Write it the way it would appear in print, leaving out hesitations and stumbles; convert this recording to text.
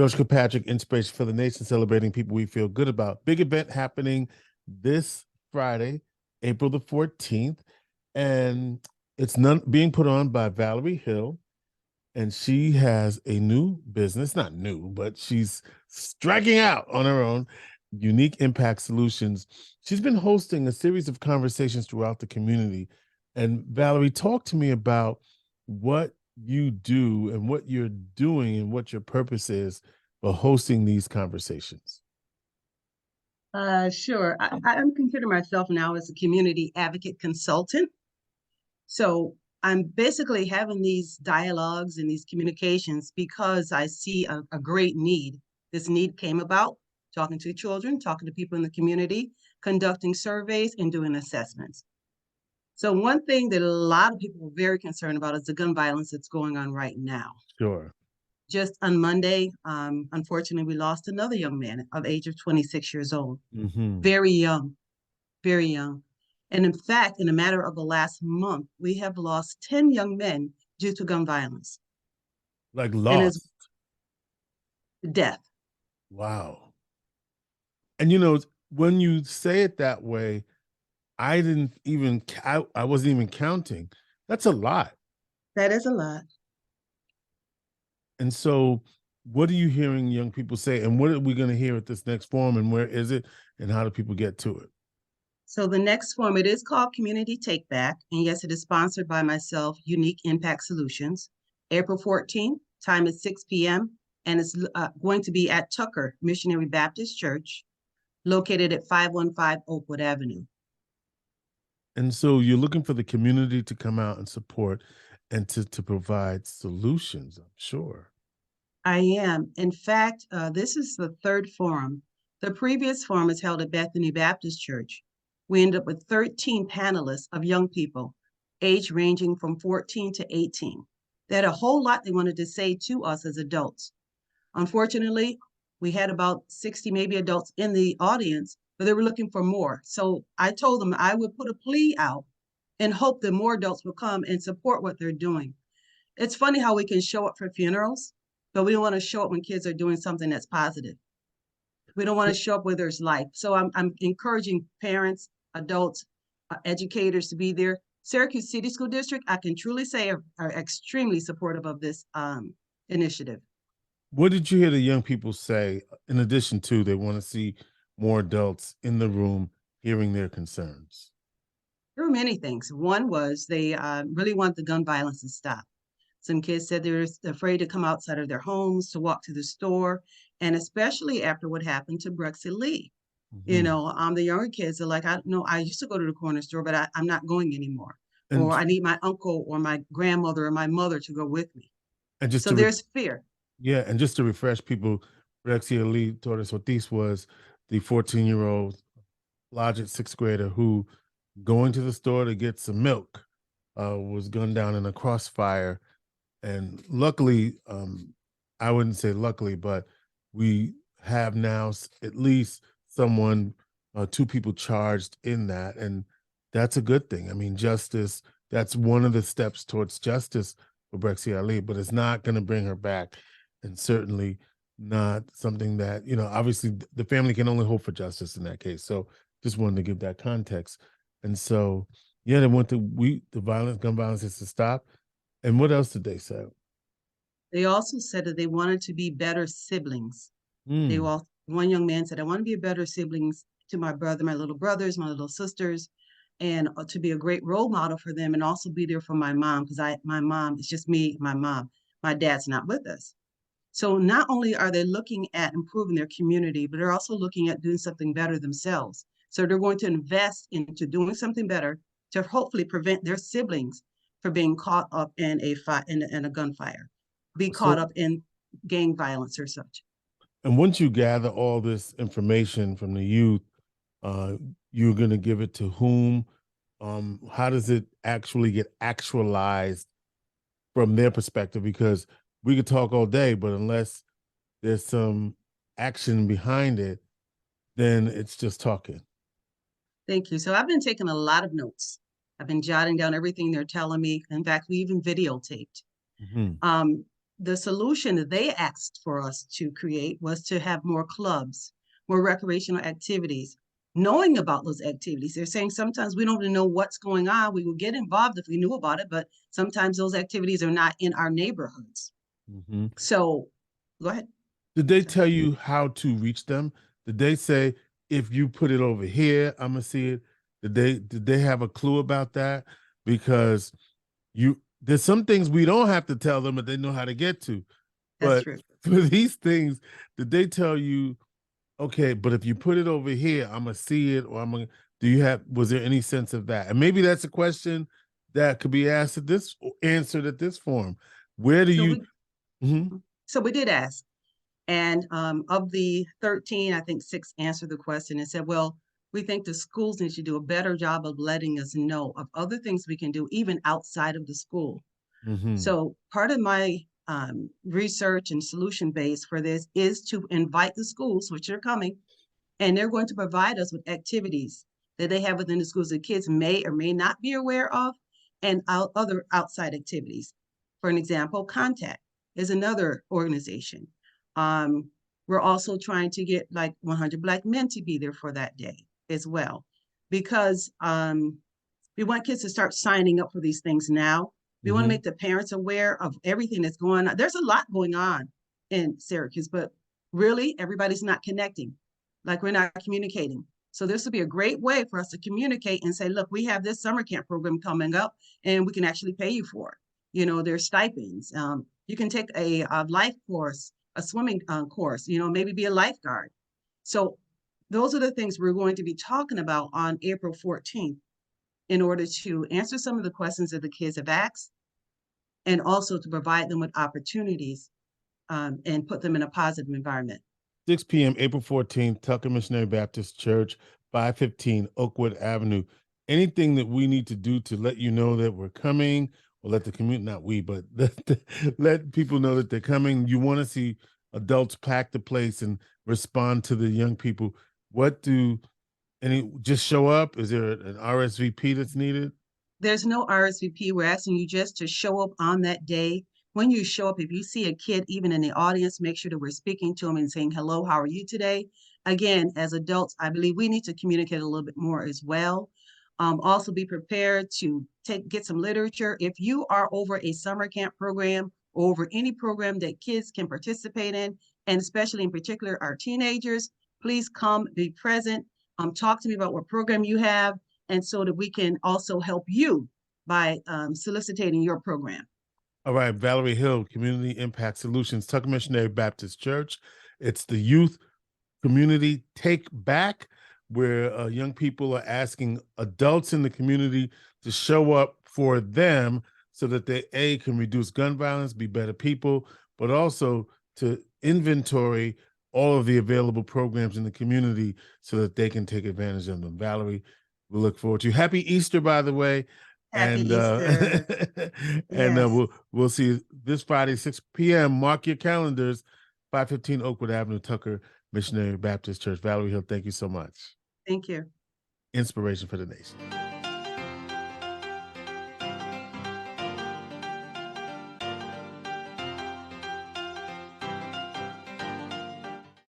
George Kilpatrick, Inspiration for the Nation, celebrating people we feel good about. Big event happening this Friday, April the 14th. And it's being put on by Valerie Hill. And she has a new business, not new, but she's striking out on her own, Unique Impact Solutions. She's been hosting a series of conversations throughout the community. And Valerie, talk to me about what you do and what you're doing and what your purpose is for hosting these conversations. Sure. I consider myself now as a community advocate consultant. So I'm basically having these dialogues and these communications because I see a great need. This need came about talking to children, talking to people in the community, conducting surveys, and doing assessments. So one thing that a lot of people are very concerned about is the gun violence that's going on right now. Sure. Just on Monday, unfortunately, we lost another young man of age of 26 years old. Mm-hmm. Very young, very young. And in fact, in a matter of the last month, we have lost 10 young men due to gun violence. Like And lost. it's death. Wow. And when you say it that way, I didn't even, I wasn't even counting. That's a lot. That is a lot. And so what are you hearing young people say? And what are we going to hear at this next forum? And where is it? And how do people get to it? So the next forum, it is called Community Take Back. And yes, it is sponsored by myself, Unique Impact Solutions. April 14th, time is 6 p.m. And it's going to be at Tucker Missionary Baptist Church, located at 515 Oakwood Avenue. And so you're looking for the community to come out and support and to provide solutions, I'm sure. I am. In fact, this is the third forum. The previous forum was held at Bethany Baptist Church. We ended up with 13 panelists of young people, age ranging from 14 to 18. They had a whole lot they wanted to say to us as adults. Unfortunately, we had about 60 maybe adults in the audience, but they were looking for more. So I told them I would put a plea out and hope that more adults will come and support what they're doing. It's funny how we can show up for funerals, but we don't want to show up when kids are doing something that's positive. We don't want to show up where there's life. So I'm encouraging parents, adults, educators to be there. Syracuse City School District, I can truly say, are extremely supportive of this initiative. What did you hear the young people say, in addition to they want to see more adults in the room hearing their concerns? There were many things. One was they really want the gun violence to stop. Some kids said they're afraid to come outside of their homes, to walk to the store, and especially after what happened to Brexie Lee. Mm-hmm. The younger kids are like, I used to go to the corner store, but I'm not going anymore. And Or I need my uncle or my grandmother or my mother to go with me. and just So there's fear. yeah, and just to refresh people, Brexia Lee Torres Ortiz was the 14-year-old Logic sixth grader who, going to the store to get some milk, was gunned down in a crossfire. And luckily, I wouldn't say luckily, but we have now at least two people charged in that. And that's a good thing. I mean, justice, that's one of the steps towards justice for Brexia Ali, but it's not going to bring her back. And certainly not something that, obviously the family can only hope for justice in that case. So just wanted to give that context. And so, yeah, they want the gun violence is to stop. And what else did they say? They also said that they wanted to be better siblings. Mm. One young man said, I want to be a better siblings to my brother, my little brothers, my little sisters, and to be a great role model for them, and also be there for my mom, because my mom, it's just me, my mom. My dad's not with us. So not only are they looking at improving their community, but they're also looking at doing something better themselves. So they're going to invest into doing something better to hopefully prevent their siblings from being caught up in a gunfire, be caught up in gang violence or such. And once you gather all this information from the youth, you're going to give it to whom? How does it actually get actualized from their perspective? Because we could talk all day, but unless there's some action behind it, then it's just talking. Thank you. So I've been taking a lot of notes. I've been jotting down everything they're telling me. In fact, we even videotaped. Mm-hmm. the solution that they asked for us to create was to have more clubs, more recreational activities. Knowing about those activities, they're saying sometimes we don't even know what's going on. We will get involved if we knew about it, but sometimes those activities are not in our neighborhoods. Mm-hmm. So, go ahead. Did they tell you how to reach them? Did they say, if you put it over here, I'm gonna see it? Did they have a clue about that? Because there's some things we don't have to tell them, but they know how to get to. That's But true. for these things, did they tell you, okay, but if you put it over here, I'm gonna see it, or was there any sense of that? And maybe that's a question that could be answered at this forum. Where do So you? So we did ask. And of the 13, I think 6 answered the question and said, well, we think the schools need to do a better job of letting us know of other things we can do, even outside of the school. Mm-hmm. So part of my research and solution base for this is to invite the schools, which are coming, and they're going to provide us with activities that they have within the schools that kids may or may not be aware of, and other outside activities. For an example, Contact is another organization. We're also trying to get like 100 Black Men to be there for that day as well, because we want kids to start signing up for these things now. We want to make the parents aware of everything that's going on. There's a lot going on in Syracuse, but really everybody's not connecting. Like, we're not communicating. So this would be a great way for us to communicate and say, look, we have this summer camp program coming up and we can actually pay you for it. You know, there's stipends. You can take a life course, a swimming course, you know, maybe be a lifeguard. So those are the things we're going to be talking about on April 14th in order to answer some of the questions that the kids have asked, and also to provide them with opportunities and put them in a positive environment. 6 p.m., April 14th, Tucker Missionary Baptist Church, 515 Oakwood Avenue. Anything that we need to do to let you know that we're coming, or let the community, not we, but let people know that they're coming. You want to see adults pack the place and respond to the young people. Just show up? Is there an RSVP that's needed? There's no RSVP. We're asking you just to show up on that day. When you show up, if you see a kid even in the audience, make sure that we're speaking to them and saying, hello, how are you today? Again, as adults, I believe we need to communicate a little bit more as well. Also be prepared to get some literature. If you are over a summer camp program or over any program that kids can participate in, and especially in particular our teenagers, please come, be present, talk to me about what program you have, and so that we can also help you by soliciting your program. All right, Valerie Hill, Community Impact Solutions, Tucker Missionary Baptist Church. It's the youth community take back, where young people are asking adults in the community to show up for them so that they can reduce gun violence, be better people, but also to inventory all of the available programs in the community so that they can take advantage of them. Valerie, we look forward to you. Happy Easter, by the way. Happy Easter. And Yes. we'll see you this Friday, 6 p.m. Mark your calendars, 515 Oakwood Avenue, Tucker Missionary Baptist Church. Valerie Hill, thank you so much. Thank you. Inspiration for the nation.